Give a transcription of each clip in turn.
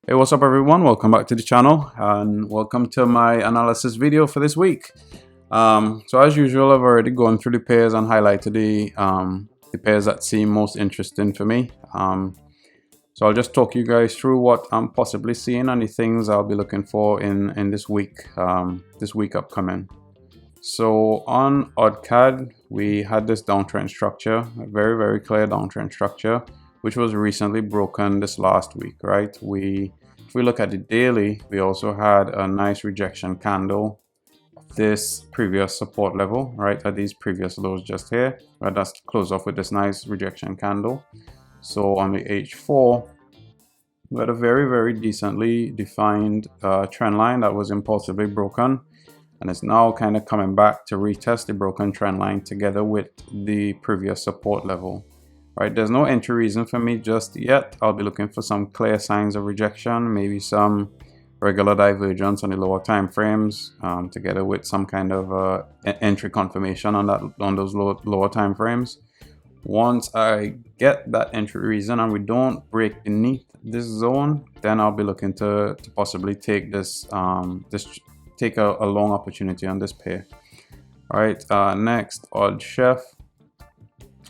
Hey, what's up everyone? Welcome back to the channel and welcome to my analysis video for this week. So as usual, I've already gone through the pairs and highlighted the pairs that seem most interesting for me. So I'll just talk you guys through what I'm possibly seeing and the things I'll be looking for in this week upcoming. So on AUDCAD, we had this downtrend structure, a very clear downtrend structure, which was recently broken this last week, right? If we look at the daily, we also had a nice rejection candle, this previous support level, right, at these previous lows just here. Right, that's closed off with this nice rejection candle. So on the H4, we had a very decently defined trend line that was impulsively broken, and it's now kind of coming back to retest the broken trend line together with the previous support level. Right, there's no entry reason for me just yet. I'll be looking for some clear signs of rejection, maybe some regular divergence on the lower time frames, together with some kind of entry confirmation on those lower time frames. Once I get that entry reason and we don't break beneath this zone, then I'll be looking to possibly take this take a long opportunity on this pair. All right, next, AUDCHF.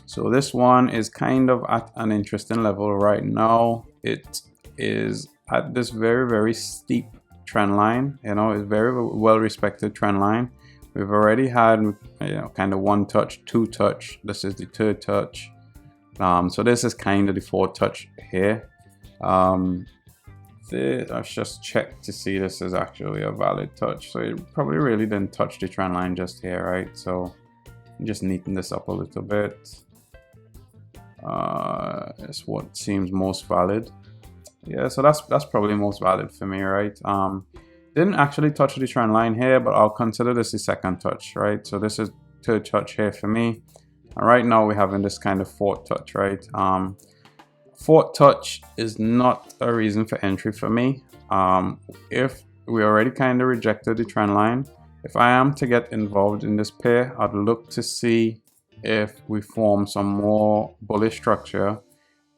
So this one is kind of at an interesting level right now. It is at this very steep trend line. You know, it's very well respected trend line. We've already had, you know, kind of one touch, two touch. This is the third touch. So this is kind of the fourth touch here. I've just checked to see this is actually a valid touch. So it probably really didn't touch the trend line just here, right? So just neaten this up a little bit. It's what seems most valid. Yeah, so that's probably most valid for me, right? Didn't actually touch the trend line here, but I'll consider this the second touch, right? So this is third touch here for me, and right now we're having this kind of fourth touch, right? Fourth touch is not a reason for entry for me. If we already kind of rejected the trend line, if I am to get involved in this pair, I'd look to see if we form some more bullish structure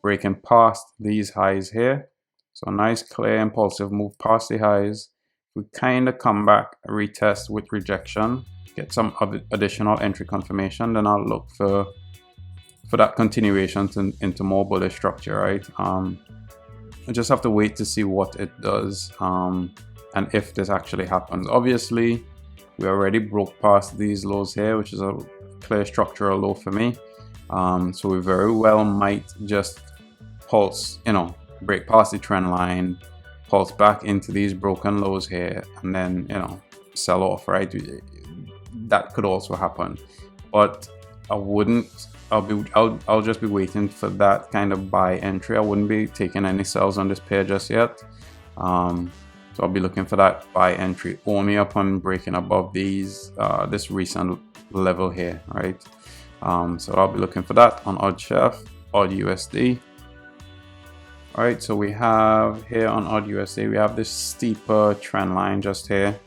breaking past these highs here. So a nice clear impulsive move past the highs. We kind of come back, retest with rejection, get some additional entry confirmation, then I'll look for that continuation into more bullish structure, right? I just have to wait to see what it does, and if this actually happens. Obviously we already broke past these lows here, which is a clear structural low for me, so we very well might just pulse, you know, break past the trend line, pulse back into these broken lows here, and then, you know, sell off, right? That could also happen, but I'll just be waiting for that kind of buy entry. I wouldn't be taking any sells on this pair just yet. So I'll be looking for that buy entry only upon breaking above these this recent level here, right? So I'll be looking for that on AUDCHF, AUDUSD. All right, so we have here on AUDUSD, we have this steeper trend line just here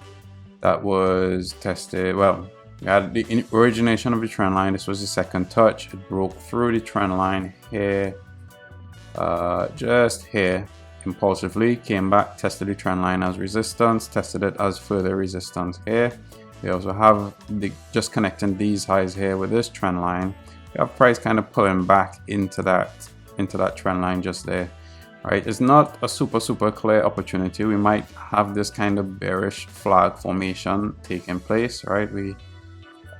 that was tested. Well, we had the origination of the trend line. This was the second touch. It broke through the trend line here, just here, impulsively, came back, tested the trend line as resistance, tested it as further resistance here. We also have just connecting these highs here with this trend line. We have price kind of pulling back into that trend line just there, right? It's not a super clear opportunity. We might have this kind of bearish flag formation taking place, right?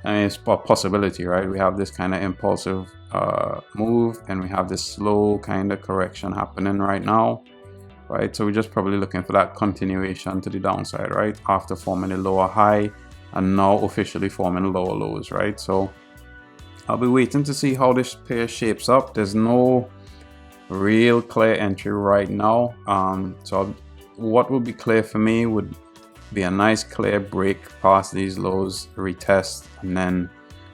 It's a possibility, right? We have this kind of impulsive move, and we have this slow kind of correction happening right now, right? So we're just probably looking for that continuation to the downside, right? After forming a lower high and now officially forming lower lows, right? So I'll be waiting to see how this pair shapes up. There's no real clear entry right now. So what would be clear for me would be a nice clear break past these lows, retest, and then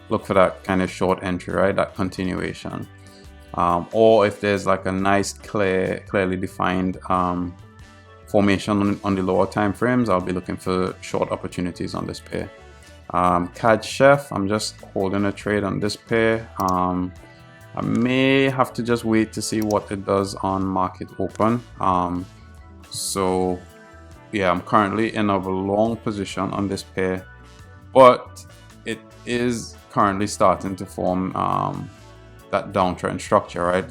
look for that kind of short entry, right? That continuation. Or if there's like a nice clearly defined formation on the lower time frames, I'll be looking for short opportunities on this pair. CADCHF, I'm just holding a trade on this pair. I may have to just wait to see what it does on market open. So yeah, I'm currently in a long position on this pair, but it is currently starting to form that downtrend structure, right?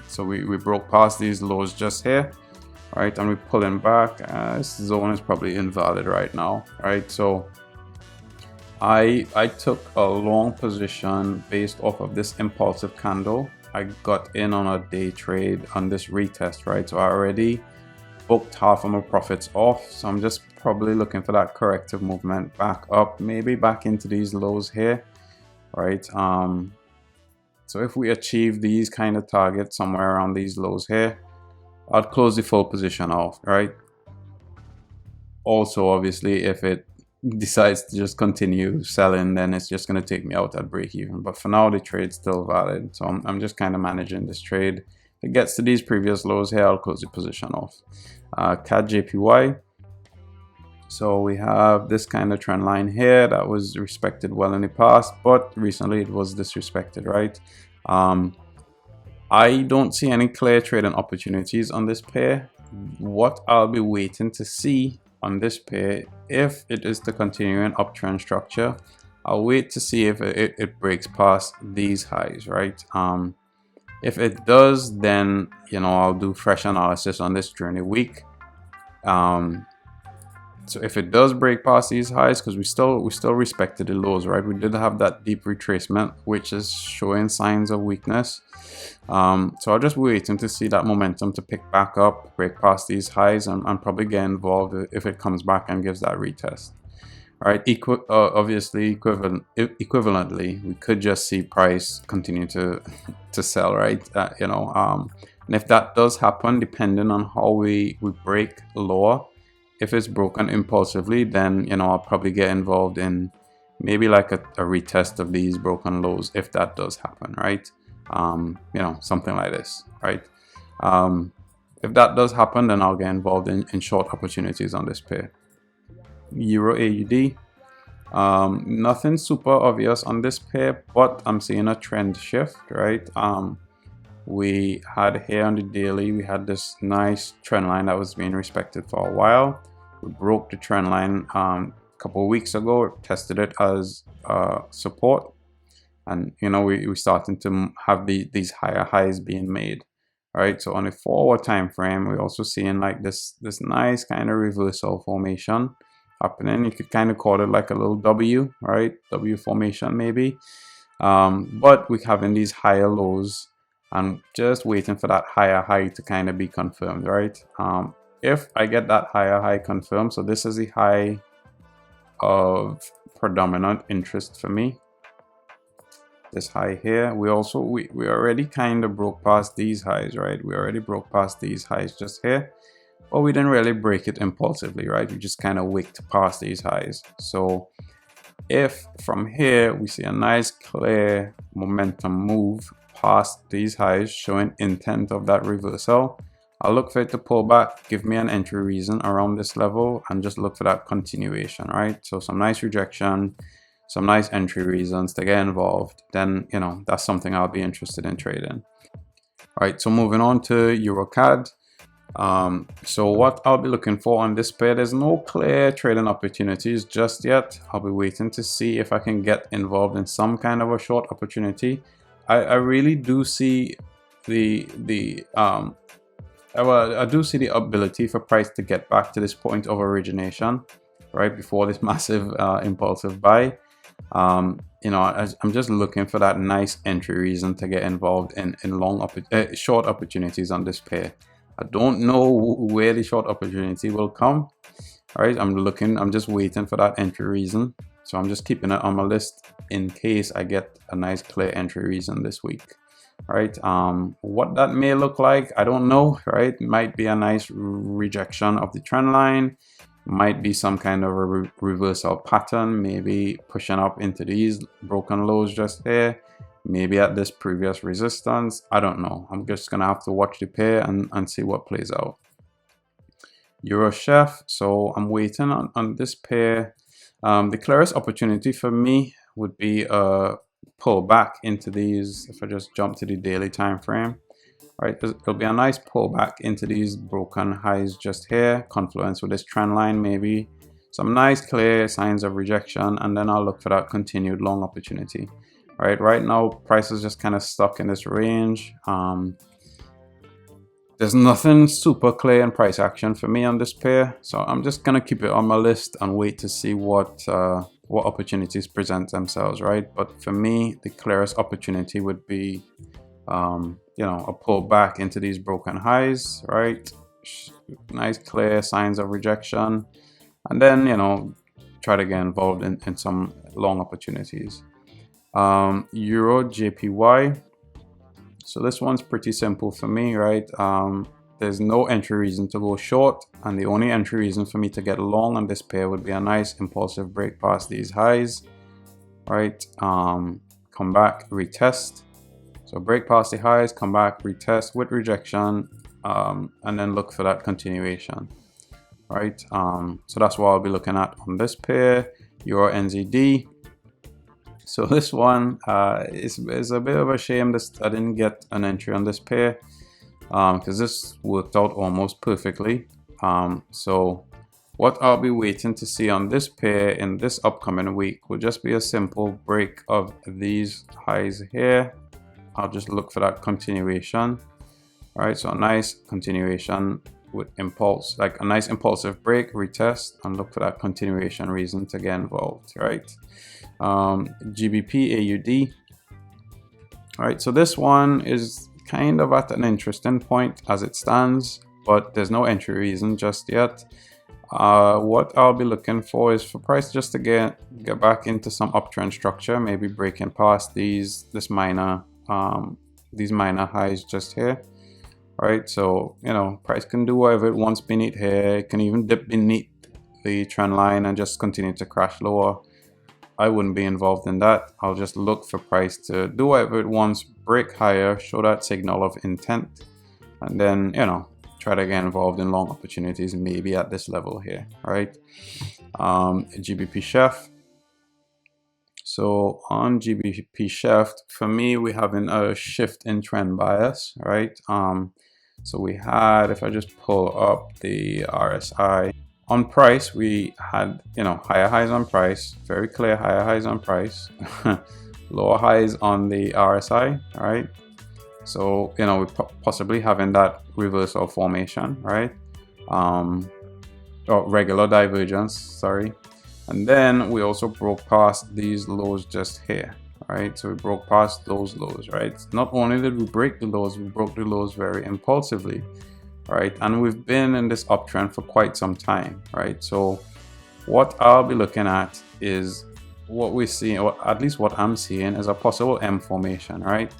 So we broke past these lows just here, right? And we're pulling back. This zone is probably invalid right now, right? So I took a long position based off of this impulsive candle. I got in on a day trade on this retest, right? So I already booked half of my profits off. So I'm just probably looking for that corrective movement back up, maybe back into these lows here, right? So if we achieve these kind of targets somewhere around these lows here, I'd close the full position off, right? Also, obviously, if it decides to just continue selling, then it's just going to take me out at break even. But for now, the trade's still valid, so I'm just kind of managing this trade. If it gets to these previous lows here, I'll close the position off. CADJPY. So we have this kind of trend line here that was respected well in the past, but recently it was disrespected, right? I don't see any clear trading opportunities on this pair. What I'll be waiting to see on this pair, if it is to continue an uptrend structure, I'll wait to see if it breaks past these highs, right? If it does, then I'll do fresh analysis on this during the week. So if it does break past these highs, because we still respected the lows, right? We did have that deep retracement, which is showing signs of weakness. So I'll just waiting to see that momentum to pick back up, break past these highs, and probably get involved if it comes back and gives that retest. All right, obviously equivalently, we could just see price continue to sell, right? And if that does happen, depending on how we break lower, if it's broken impulsively, then I'll probably get involved in maybe like a retest of these broken lows if that does happen, right? Something like this, right? If that does happen, then I'll get involved in short opportunities on this pair. Euro AUD, nothing super obvious on this pair, but I'm seeing a trend shift, right? We had here on the daily, we had this nice trend line that was being respected for a while. We broke the trend line a couple of weeks ago, tested it as support, and we're starting to have these higher highs being made, right? So on a forward time frame, we're also seeing like this nice kind of reversal formation happening. You could kind of call it like a little W, right? W formation maybe, but we're having these higher lows and just waiting for that higher high to kind of be confirmed, right? If I get that higher high confirmed, so this is the high of predominant interest for me, this high here. We already kind of broke past these highs, right? We already broke past these highs just here, but we didn't really break it impulsively, right? We just kind of wicked past these highs. So if from here we see a nice clear momentum move past these highs showing intent of that reversal, I'll look for it to pull back, give me an entry reason around this level, and just look for that continuation, right? So some nice rejection, some nice entry reasons to get involved, then that's something I'll be interested in trading. All right, so moving on to EURCAD. So what I'll be looking for on this pair, there's no clear trading opportunities just yet. I'll be waiting to see if I can get involved in some kind of a short opportunity. I really do see I do see the ability for price to get back to this point of origination, right before this massive impulsive buy. I'm just looking for that nice entry reason to get involved in short opportunities on this pair. I don't know where the short opportunity will come. All right, I'm just waiting for that entry reason. So I'm just keeping it on my list in case I get a nice clear entry reason this week. Right, what that may look like, I don't know, right? It might be a nice rejection of the trend line, might be some kind of a reversal pattern, maybe pushing up into these broken lows just here, maybe at this previous resistance. I don't know. I'm just gonna have to watch the pair and see what plays out. EURCHF, so I'm waiting on this pair. The clearest opportunity for me would be pull back into these. If I just jump to the daily time frame, right? It'll be a nice pullback into these broken highs just here, confluence with this trend line, maybe some nice clear signs of rejection, and then I'll look for that continued long opportunity. Right now price is just kind of stuck in this range. There's nothing super clear in price action for me on this pair, so I'm just gonna keep it on my list and wait to see what opportunities present themselves, right? But for me, the clearest opportunity would be you know, a pull back into these broken highs, right? Nice clear signs of rejection, and then, you know, try to get involved in some long opportunities. EURJPY. So this one's pretty simple for me, right? There's no entry reason to go short, and the only entry reason for me to get long on this pair would be a nice impulsive break past these highs, right? Come back, retest. So break past the highs, come back, retest with rejection, and then look for that continuation, right? So that's what I'll be looking at on this pair. EURNZD. So this one is a bit of a shame that I didn't get an entry on this pair, because this worked out almost perfectly. So what I'll be waiting to see on this pair in this upcoming week will just be a simple break of these highs here. I'll just look for that continuation. All right, so a nice continuation with impulse, like a nice impulsive break, retest, and look for that continuation reason to get involved, right? GBPAUD. All right, so this one is kind of at an interesting point as it stands, but there's no entry reason just yet. What I'll be looking for is for price just to get back into some uptrend structure, maybe breaking past these minor highs just here. All right, so you know, price can do whatever it wants beneath here. It can even dip beneath the trend line and just continue to crash lower. I wouldn't be involved in that. I'll just look for price to do whatever it wants, break higher, show that signal of intent, and then, you know, try to get involved in long opportunities, maybe at this level here, right? GBPCHF. So on GBPCHF, for me, we're having a shift in trend bias, right? So we had, if I just pull up the RSI, on price, we had, you know, higher highs on price, very clear higher highs on price, lower highs on the RSI, right? So, you know, we're possibly having that reversal formation, right? Or regular divergence, sorry. And then we also broke past these lows just here, right? So we broke past those lows, right? Not only did we break the lows, we broke the lows very impulsively, right? And we've been in this uptrend for quite some time, right? So what I'll be looking at is what we see, or at least what I'm seeing, is a possible M formation, right?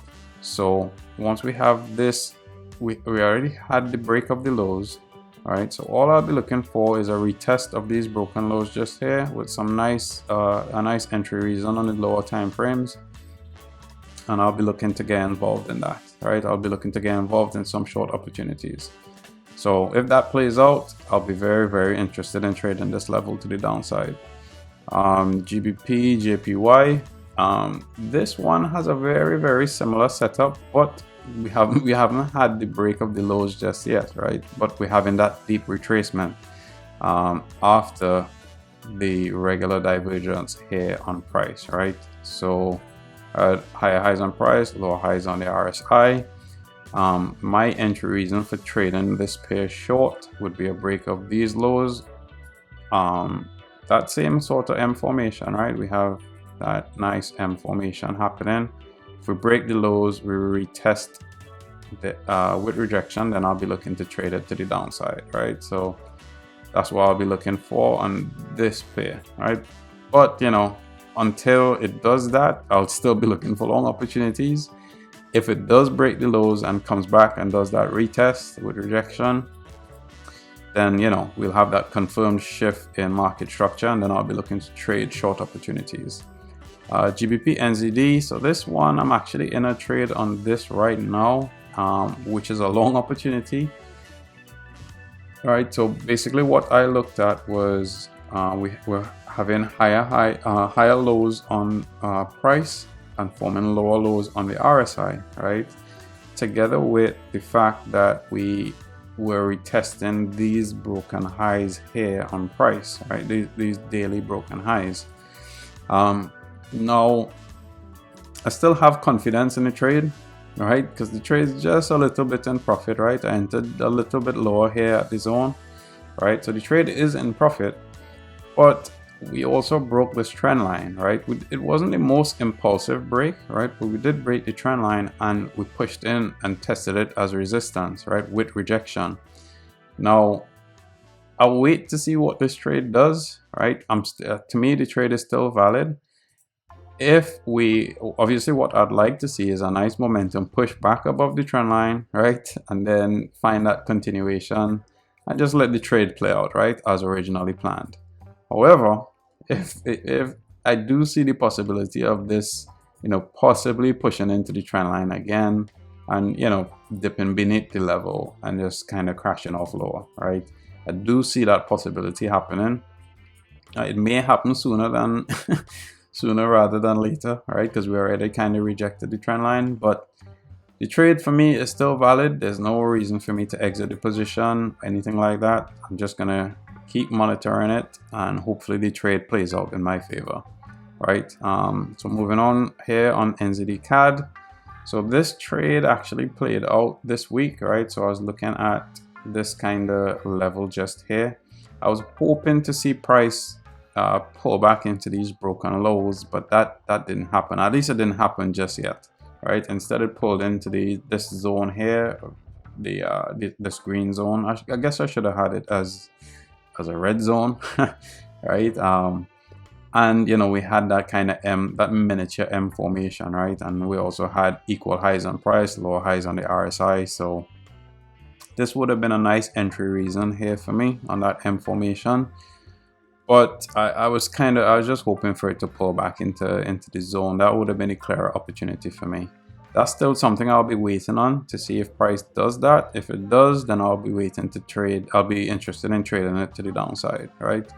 So once we have this, we already had the break of the lows, right? So all I'll be looking for is a retest of these broken lows just here with some nice a nice entry reason on the lower time frames, and I'll be looking to get involved in that, right? I'll be looking to get involved in some short opportunities. So if that plays out, I'll be very, very interested in trading this level to the downside. GBPJPY. This one has a very, very similar setup, but we haven't had the break of the lows just yet, right? But we're having that deep retracement after the regular divergence here on price, right? So higher highs on price, lower highs on the RSI. My entry reason for trading this pair short would be a break of these lows. That same sort of M formation, right? We have that nice M formation happening. If we break the lows, we retest the, with rejection, then I'll be looking to trade it to the downside, right? So that's what I'll be looking for on this pair, right? But you know, until it does that, I'll still be looking for long opportunities. If it does break the lows and comes back and does that retest with rejection, then you know, we'll have that confirmed shift in market structure, and then I'll be looking to trade short opportunities. GBPNZD. So this one, I'm actually in a trade on this right now, which is a long opportunity. All right, so basically what I looked at was we were having higher lows on price and forming lower lows on the RSI, right? together with the fact that we were retesting these broken highs here on price, right? These daily broken highs. Now I still have confidence in the trade, right? Because the trade is just a little bit in profit, right? I entered a little bit lower here at the zone, right? So the trade is in profit, but we also broke this trend line, right? It wasn't the most impulsive break, right? But we did break the trend line and we pushed in and tested it as resistance, right? With rejection. Now, I'll wait to see what this trade does, right? To me, the trade is still valid. If we, obviously what I'd like to see is a nice momentum push back above the trend line, right? And then find that continuation and just let the trade play out, right? As originally planned. However, if I do see the possibility of this, possibly pushing into the trend line again and, dipping beneath the level and just kind of crashing off lower, right? I do see that possibility happening. It may happen sooner than sooner rather than later, right? Because we already kind of rejected the trend line, but the trade for me is still valid. There's no reason for me to exit the position, anything like that. I'm just gonna keep monitoring it and hopefully the trade plays out in my favor, right? So moving on here on NZDCAD. So this trade actually played out this week, right? So I was looking at this kind of level just here. I was hoping to see price pull back into these broken lows, but that didn't happen. At least it didn't happen just yet, right? Instead it pulled into this zone here, this green zone. I guess I should have had it as a red zone, right? And we had that kind of that miniature M formation, right? And we also had equal highs on price, lower highs on the RSI. So this would have been a nice entry reason here for me on that M formation. But I was just hoping for it to pull back into the zone. That would have been a clearer opportunity for me. That's still something I'll be waiting on to see if price does that. If it does, then I'll be waiting to trade. I'll be interested in trading it to the downside, right?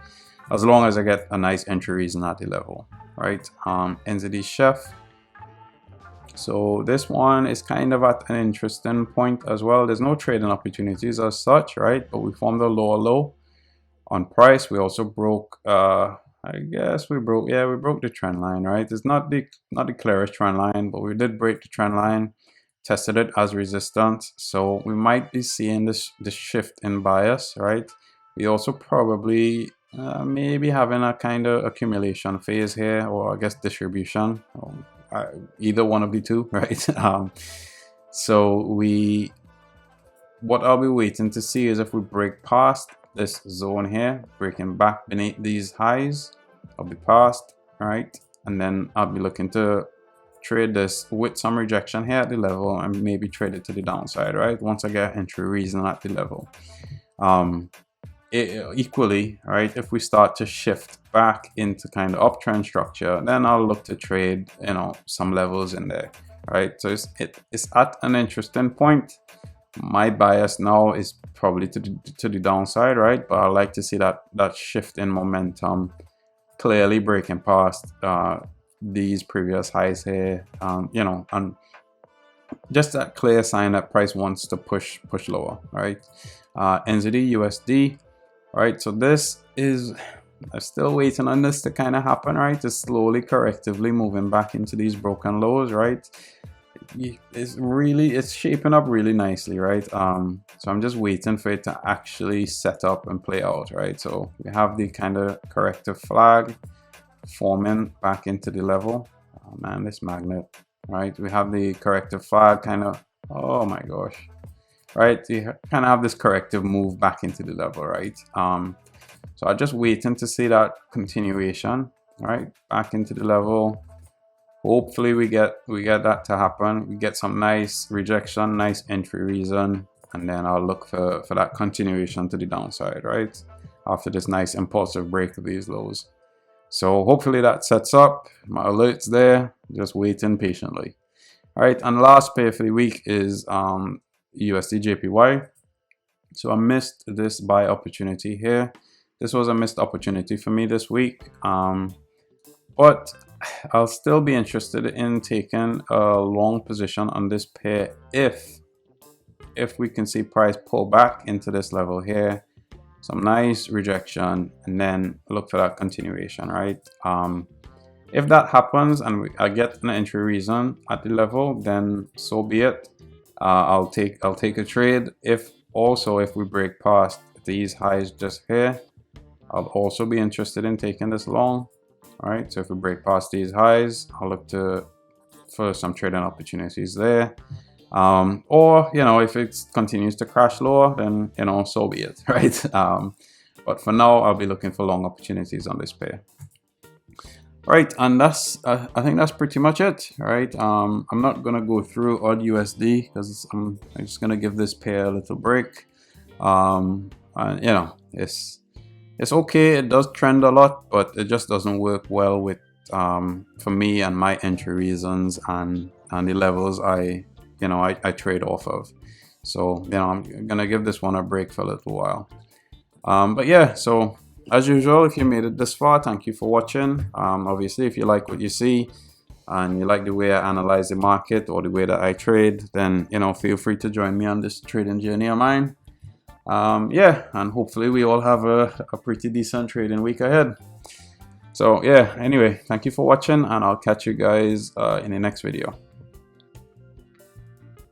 As long as I get a nice entry reason at the level, right? NZDCHF. So this one is kind of at an interesting point as well. There's no trading opportunities as such, right? But we formed a lower low on price. We also broke I guess we broke the trend line, right? It's not the clearest trend line, but we did break the trend line, tested it as resistance. So we might be seeing this shift in bias, right? We also probably maybe having a kind of accumulation phase here, or I guess distribution, either one of the two, right? So what I'll be waiting to see is if we break past this zone here, breaking back beneath these highs of the past, right? And then I'll be looking to trade this with some rejection here at the level and maybe trade it to the downside, right? Once I get entry reason at the level. Equally, right, if we start to shift back into kind of uptrend structure, then I'll look to trade, some levels in there, right? So it's at an interesting point. My bias now is probably to the downside, right? But I like to see that shift in momentum clearly breaking past these previous highs here, and just that clear sign that price wants to push lower, right? NZDUSD, right? So this is, I'm still waiting on this to kind of happen, right? It's slowly correctively moving back into these broken lows, right? It's shaping up really nicely, right? So I'm just waiting for it to actually set up and play out, right? So we have the kind of corrective flag forming back into the level. Oh man, this magnet, right? We have the corrective flag kind of, oh my gosh, right? You kind of have this corrective move back into the level, right? So I'm just waiting to see that continuation, right? Back into the level. Hopefully we get that to happen. We get some nice rejection, nice entry reason, and then I'll look for that continuation to the downside, right? After this nice impulsive break of these lows. So hopefully that sets up. My alerts there, just waiting patiently. All right, and last pair for the week is USDJPY. So I missed this buy opportunity here. This was a missed opportunity for me this week. But I'll still be interested in taking a long position on this pair if if we can see price pull back into this level here, some nice rejection, and then look for that continuation, right? If that happens and I get an entry reason at the level, then so be it. I'll take a trade. If we break past these highs just here, I'll also be interested in taking this long. All right, so if we break past these highs, I'll look for some trading opportunities there. Or, you know, if it continues to crash lower, then, you know, so be it, right? But for now, I'll be looking for long opportunities on this pair. Right, and that's I think that's pretty much it, right? I'm not gonna go through AUDUSD because I'm just gonna give this pair a little break. And you know, it's okay. It does trend a lot, but it just doesn't work well with for me and my entry reasons and the levels I trade off of. So, you know, I'm gonna give this one a break for a little while. But yeah, so as usual, if you made it this far, thank you for watching. Obviously, if you like what you see and you like the way I analyze the market or the way that I trade, then, you know, feel free to join me on this trading journey of mine. Yeah, and hopefully we all have a pretty decent trading week ahead. So yeah, anyway, thank you for watching, and I'll catch you guys in the next video.